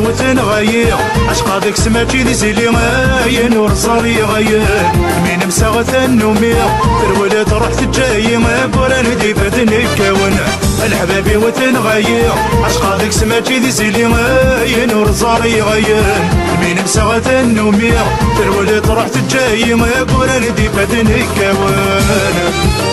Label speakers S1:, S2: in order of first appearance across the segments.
S1: وتنغير عشق هذاك سماتي دي زيلي غاين ورزاري غاين من مساغة النومية ترولي تروح تجاي قران دي فاتني كون الحبابي وتنغير عشق هذاك سماتي دي زيلي غاين ورزاري غاين من مساغة النومية ترولي تروح تجاي قران دي فاتني كون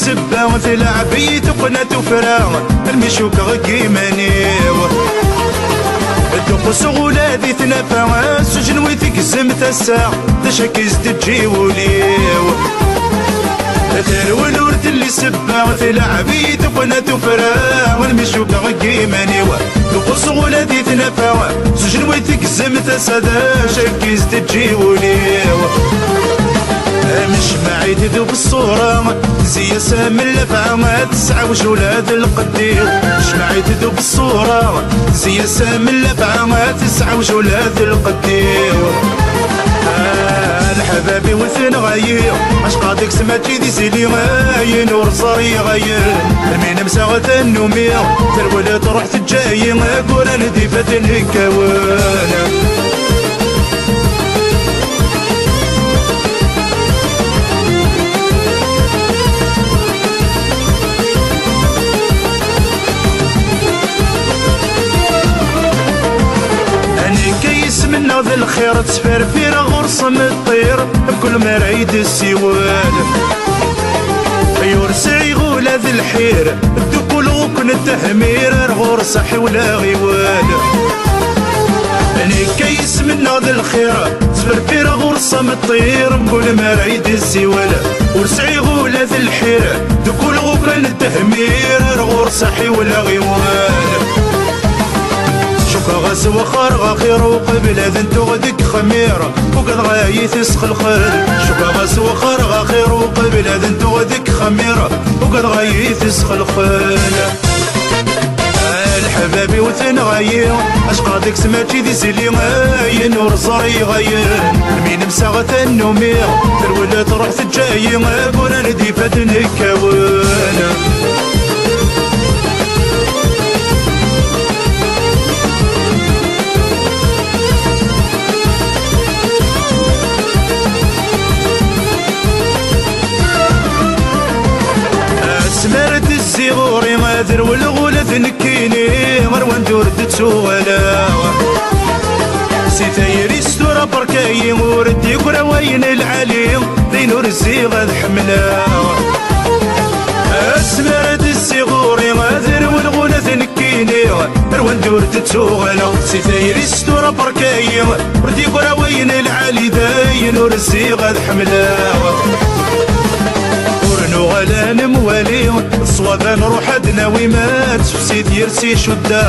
S1: سبا تلعب بيت وقنات وفراغ المشوك غيمانيو الدقس غولادي تنافى السجن ويتقسم تساع تشكيز تجي وليو تروي الورد اللي سبا تلعب بيت وقنات وفراغ المشوك غيمانيو الدقس غولادي تنافى السجن ويتقسم تساع تشكيز تجي وليو مش معي تذوب الصورة زي سام اللفعة تسعة وجولاد القدير مش معي تذوب الصورة زي سام اللفعة تسعة وجولاد القدير الحبابي وثن غير عشق هذيك سماتي دي زيلي غاين ورزاري غير من مساغة النومية ترولي تروح تجاي قران دي فاتني كوانا من ذا الخير تسفر في غرصة من الطير بكل ما رايد السوال يرسع يغول ذي الحير الدكول وكن التهمير الغرصة حولا غيوال كيس من ذا الخير تسفر في غرصة من الطير بكل ما رايد السوال ورسع يغول ذي الحير الدكول وكن التهمير الغرصة حولا غيوال غاس وخر خير وقبل اذن تغدك خميرة وقد غايث يسخ الخل شوف غاس وخر خير وقبل اذن تغدك خميرة وقد غايث يسخ الخل الحبابي وتنغير عشق هذيك سماتي دي زيلي غاين ورزاري غاين من مساغة النومية ترولي تروح تجاي قران دي فاتني كوانا سمرت الزغوري غادر والغولة ذنكيني مروان دورد تسوغلا سيتايري ستورة بركاي وردي كراوين العليم دين ورزي غاد حملا سمرت الزغوري غادر والغولة ذنكيني مروان دورد تسوغلا سيتايري ستورة بركاي وردي كراوين العلي دين ورزي غاد حملا غلا نموالي الصوابا نروح ادنا ويمات فسيت يرسي شدا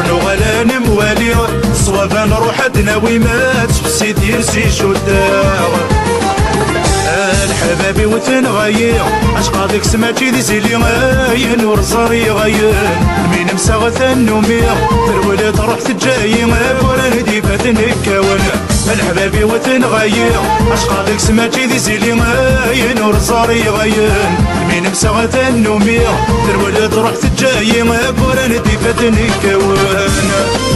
S1: غلا نموالي الصوابا نروح ادنا ويمات فسيت يرسي شدا الحبابي وتنغير عشق هذيك سماتي دي زيلي غاين ورزاري غاين من مساغة النومية ترولي تروح تجاي قران دي فاتني كوانا الحبابي وتنغير عشق هذيك سماتي دي زيلي غاين ورزاري غاين من مساغة النومية ترولي تروح تجاي قران دي فاتني كوانا